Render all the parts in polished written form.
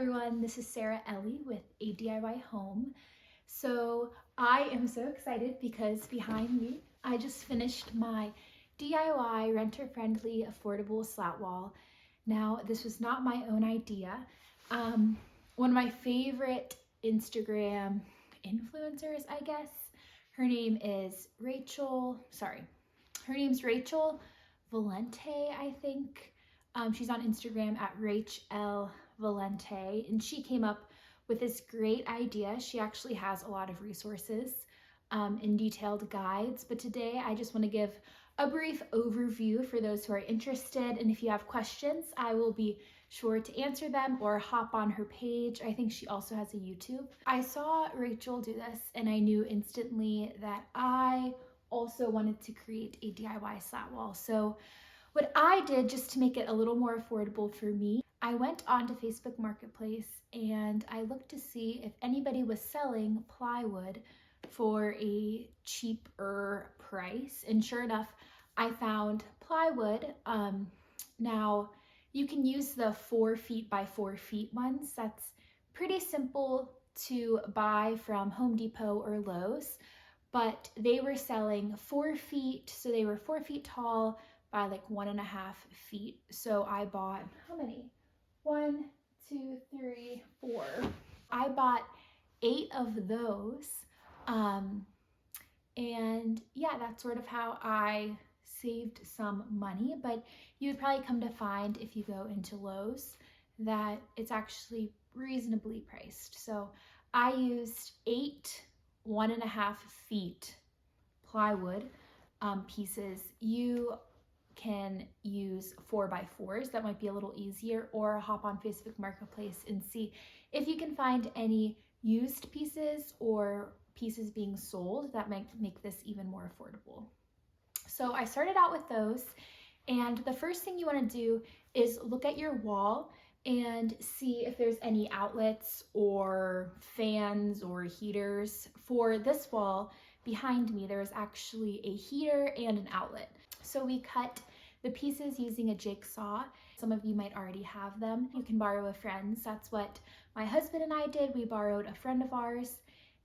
everyone, this is Sarah Ellie with A DIY Home. So I am so excited because behind me, I just finished my DIY renter-friendly affordable slat wall. Now, this was not my own idea. One of my favorite Instagram influencers, I guess, her name's Rachel Valente, I think. She's on Instagram at Rachel Valente, and she came up with this great idea. She actually has a lot of resources and detailed guides, but today I just want to give a brief overview for those who are interested, and if you have questions, I will be sure to answer them or hop on her page. I think she also has a YouTube. I saw Rachel do this and I knew instantly that I also wanted to create a DIY slat wall. So what I did, just to make it a little more affordable for me, I went onto Facebook Marketplace and I looked to see if anybody was selling plywood for a cheaper price. And sure enough, I found plywood. Now, you can use the 4 feet by 4 feet ones. That's pretty simple to buy from Home Depot or Lowe's, but they were selling 4 feet, so they were 4 feet tall by like 1.5 feet. So I bought, how many? 1, 2, 3, 4. I bought 8 of those. And yeah, that's sort of how I saved some money, but you would probably come to find if you go into Lowe's that it's actually reasonably priced. So I used 8 1.5 feet plywood pieces. You can use 4x4s, that might be a little easier, or hop on Facebook Marketplace and see if you can find any used pieces or pieces being sold that might make this even more affordable. So I started out with those, and the first thing you want to do is look at your wall and see if there's any outlets or fans or heaters. For this wall behind me, there's actually a heater and an outlet. So we cut the pieces using a jigsaw. Some of you might already have them. You can borrow a friend's. That's what my husband and I did. We borrowed a friend of ours.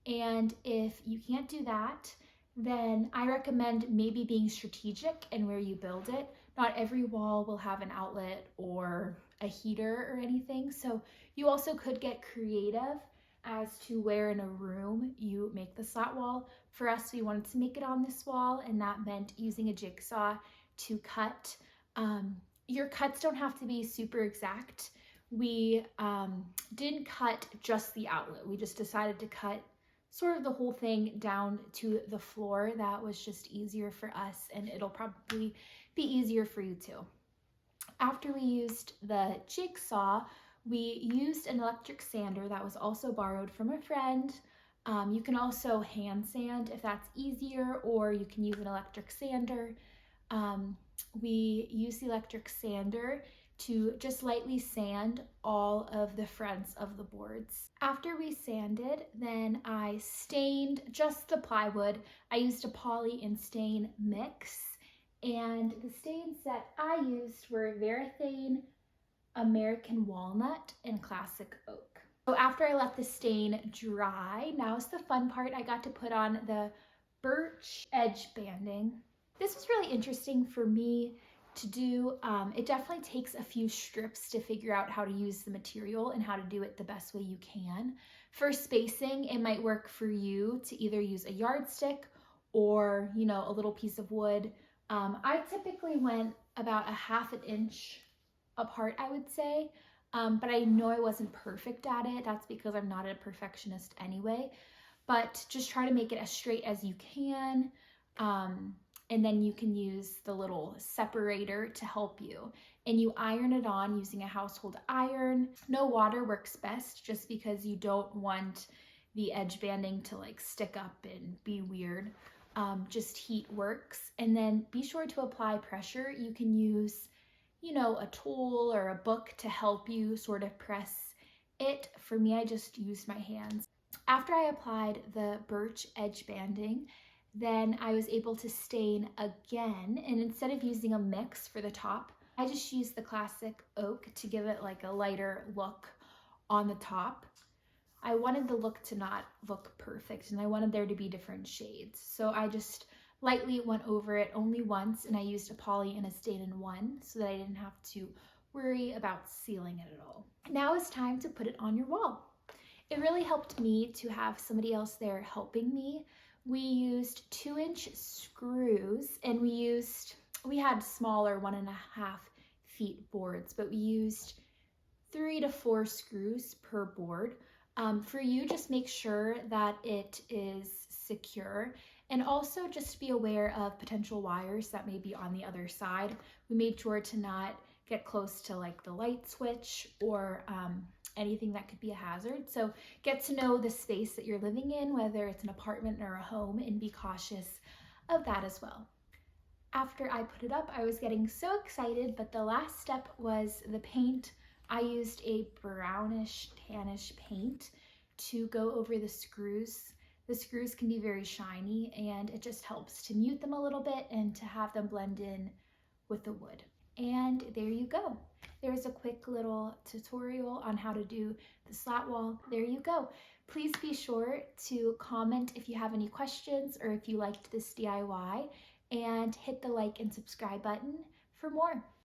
And if you can't do that, then I recommend maybe being strategic in where you build it. Not every wall will have an outlet or a heater or anything. So you also could get creative as to where in a room you make the slat wall. For us, we wanted to make it on this wall, and that meant using a jigsaw to cut. Your cuts don't have to be super exact. We didn't cut just the outlet. We just decided to cut sort of the whole thing down to the floor. That was just easier for us, and it'll probably be easier for you too. After we used the jigsaw, we used an electric sander that was also borrowed from a friend. You can also hand sand if that's easier, or you can use an electric sander. We use the electric sander to just lightly sand all of the fronts of the boards. After we sanded, then I stained just the plywood. I used a poly and stain mix, and the stains that I used were Varathane, American Walnut, and Classic Oak. So after I let the stain dry, now's the fun part. I got to put on the birch edge banding. This was really interesting for me to do. It definitely takes a few strips to figure out how to use the material and how to do it the best way you can. For spacing, it might work for you to either use a yardstick or, a little piece of wood. I typically went about 1/2 inch apart, I would say, but I know I wasn't perfect at it. That's because I'm not a perfectionist anyway, but just try to make it as straight as you can. And then you can use the little separator to help you. And you iron it on using a household iron. No water works best, just because you don't want the edge banding to like stick up and be weird. Just heat works. And then be sure to apply pressure. You can use, a tool or a book to help you sort of press it. For me, I just used my hands. After I applied the birch edge banding, then I was able to stain again, and instead of using a mix for the top, I just used the Classic Oak to give it like a lighter look on the top, I wanted the look to not look perfect and I wanted there to be different shades. So I just lightly went over it only once, and I used a poly and a stain-in-one so that I didn't have to worry about sealing it at all. Now it's time to put it on your wall. It really helped me to have somebody else there helping me. We used 2-inch screws, and we had smaller 1.5 feet boards, but we used 3 to 4 screws per board. For you, just make sure that it is secure, and also just be aware of potential wires that may be on the other side. We made sure to not get close to like the light switch or anything that could be a hazard. So get to know the space that you're living in, whether it's an apartment or a home, and be cautious of that as well. After I put it up, I was getting so excited, but the last step was the paint. I used a brownish tannish paint to go over the screws. The screws can be very shiny, and it just helps to mute them a little bit and to have them blend in with the wood. And there you go. There's a quick little tutorial on how to do the slat wall. There you go. Please be sure to comment if you have any questions or if you liked this DIY, and hit the like and subscribe button for more.